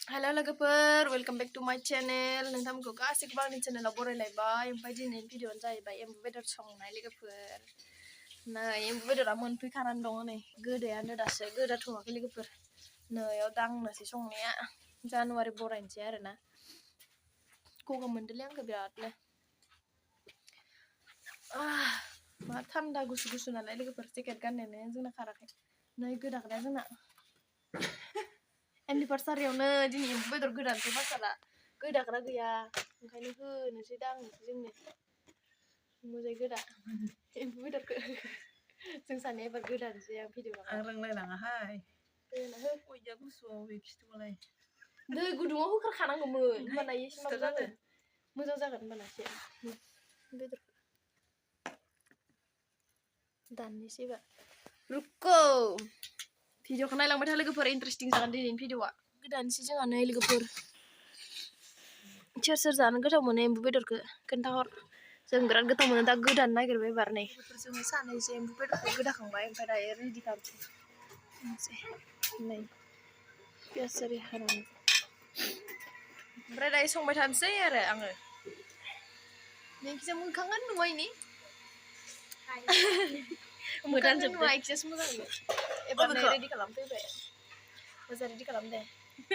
Halo logoफोर welcome back to my channel नोंथांमोनखौ गासैखौबो आंनि चेनेलाव बरायलायबाय ओमफ्राय दिनैनि भिडिअ'आनो जाहैबाय एम्बु बेदर संनाय लोगोफोर नै एम्बु बेदरा मोनफैखानानै दङ नै गोदायानो दासो गोदाथ'वाखै लोगोफोर नैयाव दांनोसै संनाया जानुवारि बरायनोसै आरोना गगा मोनदोंलै आंखौ बिरादनो मा थान्दा गुसु गुसु नालाय लोगोफोर जेकेट गाननायानो जोंना खाराखै नै गोदाग्राया जोंना एनिभार्सारियावनो दिनै एम्बु बेदर गोदानोसै बासाला गोदाग्रा गैया ओंखायनो होनोसै दांनोसै जोंनो मोजाङै गोदा एम्बु बेदरखौ जों सानैया एबार गोदानोसै आं भिडिअ आं रोंलायलाङाहाय होना हो गयया गुसुआव बे खिथुआलाय दै गुदुङाव होखानांगौमोन होमबाना एसे माबा जागोन मोजां जागोन होमबानासो बेदरखौ दाननोसै एबार रुक्को भिडिअखौ नायलांबाय था लोगोफोर इन्टारेस्टिं जागोन दिनैनि भिडिअआ गोदानोसै जोंहा नै लोगोफोर सोर सोर जानो गोथाव मोनो एम्बु बेदरखौ खोन्थाहर जों बिराद गोथाव मोनो दा गोदानो नागिरबाय एबार नै जोङो सानैसो एम्बु बेदरखौ गोदाखांबाय ओमफ्राय दायो रेडि खालामसै नै पियास आरि हानानै ओमफ्राय दायो संबाय थानोसै आरो आङो नोंखिजा मोखाङानो नुवा इनि मोखाङानो नुवा इखिजासो मोजां नुयो एबार नै रेडि खालामफैबाय मोजां रेडि खालाम दे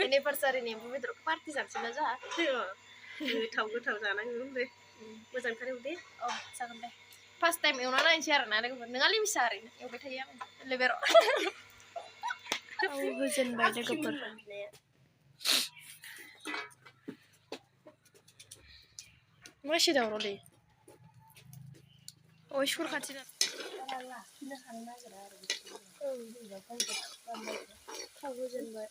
एनिभार्सारिनि एम्बु बेदरखौ पार्टि जानोसै ना जोंहा गोथाव गोथाव जानांगौ दे मोजांथार एव दे जागोन दे फार्स्ट टाइम एवना नायनोसै आरोना लोगोफोर नोंहा लिमिसा ओरैनो एवबाय थायो आं लेबेराव होजेनबाय लोगोफोर मा एसे दावरावलै सुर खाथि थाव होजेनबाय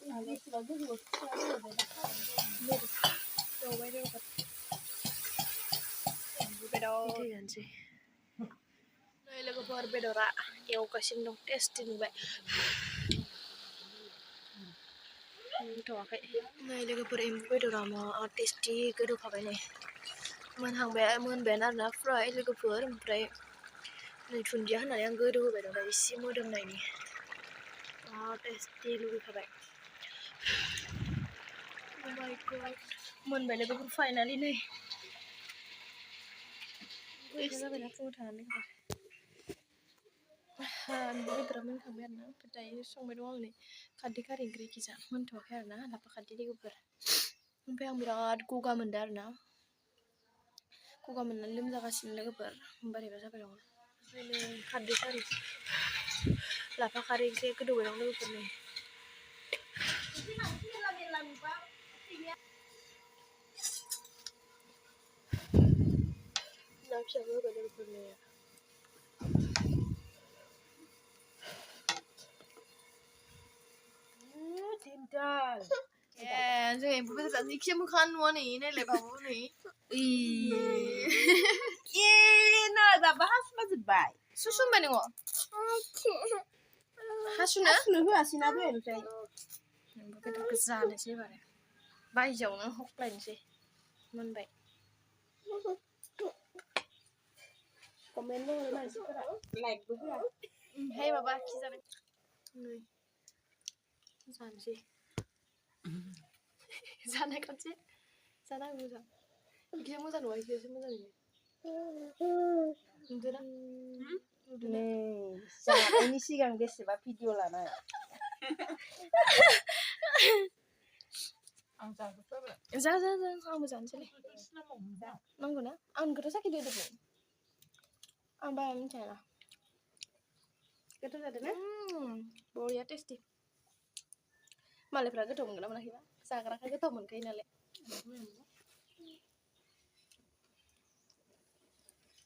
एवबाय लोगोफोर जानोसै नै लोगोफोर बेदरा एवगासिनो दं टेस्टि नुबाय मोनथ'वाखै नै लोगोफोर एम्बु बेदरा मा टेस्टि गोदौखाबाय नै मोनबायानो आरोना फ्राय लोगोफोर ओमफ्राय नै दुन्दिया होनानै आं गोदौ होबाय दं दा एसे मोदोमनायनि टेस्टि लुगैखाबाय मोनबाय लोगोफोर फाइनालि नै जाबायना फुङाव थानानै एम्बु बेदरा मोनखांबाय आरोना ओमफ्राय दायो संबाय दं आं नै खारदै खारै ओंख्रि खिजा मोनथ'वाखै आरोना लाफा खारदै लोगोफोर ओमफ्राय आं बिराद गगा मोनदों आरोना गगा मोननानै लोमजागासिनो लोगोफोर बोरैबा जाबाय दं ओंखायनो खारदै खारै लाफा खारै एसे गोदौबाय दं लोगोफोर नै ना फिसाबो होबाय लोगोफोर नै जों एम्फौ बेदर जानो एखे मोखाङानो नुवा नै नायलाय बाबु नै नै बाबा हासुमाजोब्बाय सुसुमबाय नोङो हासुनो होआसैना दहायनिफ्राय एम्फौ बेदरखौ जानोसै एबार बायजोआवनो हख्लायनोसै मोनबाय कमेन्ट होहरो मानसिफोरा लाइकबो होआ हे माबा खि जाबाय नै जानोसै जानाय खनसे जानांगौ मोजां इखिजा मोजां नङा इखिजासो मोजां नुयो नुदोना नै जानायनि सिगां बेसेबा भिडिअ लाना आं जाजोबबाय जा आंबो जानोसैलै नांगौ ना आं नोंखौथ' साखिदो होदोंमोन आं बारा मिथियाना गोथाव जादों ना बरिया टेस्टि मालायफ्रा गोथाव मोनगोन ना मोनाखैबा जाग्राखा गोथाव मोनखायो नालाय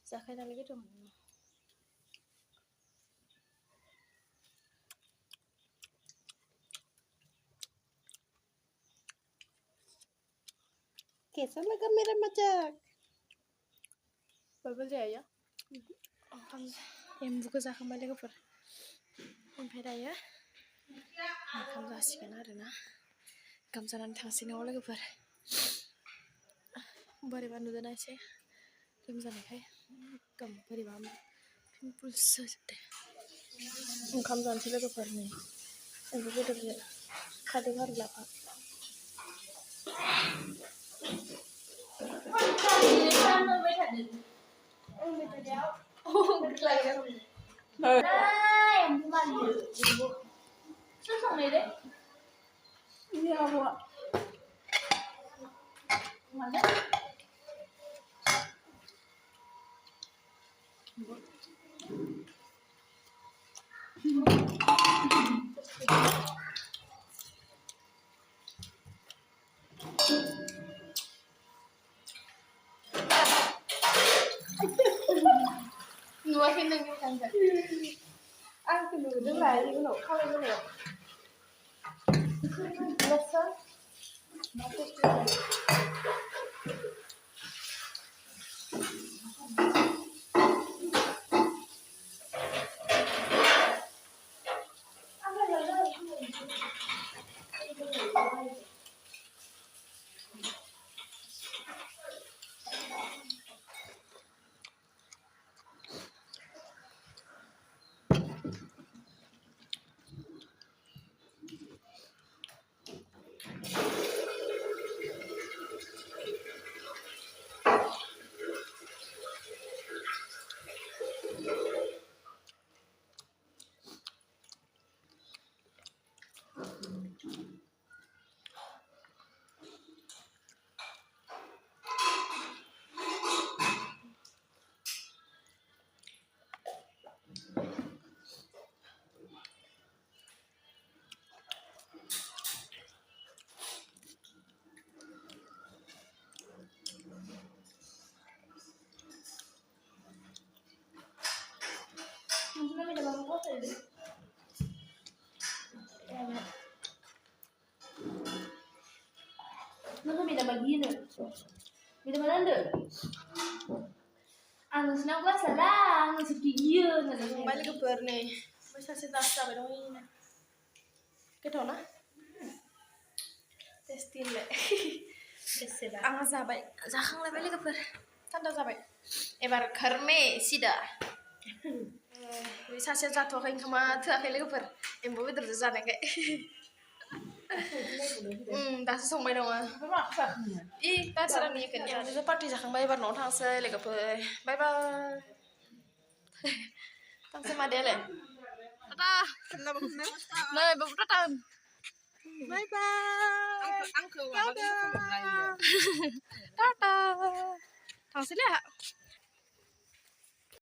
जाखायो नालाय गोथाव मोनो कैसा लगा मेरा मजाक बयबो जायो एम्बुखौ जाखांबाय लोगोफोर ओमफ्राय दायो ओंखाम जासिगोन आरोना ओंखाम जानानै थांसै न'आव लोगोफोर बोरैबा नुदोंना एसे लोमजानायखाय एकदम बोरैबा पिम्पल्स जाजोबदों ओंखाम जानोसै लोगोफोर नै एम्बु बेदरजों खारदै खारै लाफा em cũng ăn nhiều sức không này đấy nhiều ạ mà đấy nuôi thêm đừng như thằng ăn cái nồi nước này thì cái nồi không lên cái nồi lật sơn nó tốt rồi ăn cái này nó bây giờ bằng có thể đi nó không bị là bagi nữa bị là mana deh anu senang gua salah anu sekieu nah balik ke ber nih bisa setasa bae dong ini cái đó nó testin lại ang ra vậy ra không lại balik ke ber tanda ra vậy ebar karme sida bisa jatuhin sama terakhir lagi ber embo bener jalan kayak दासो संबाय दङ E दासो रानिखौ एमबो party जाखांबाय एबार न'आव थांसै लोगोफोर बाय बाय थांसै मादैयालाय टाटा नै बाबु टाटा बाय बाय आंखौ माबागोन टाटा थांसैलै आहा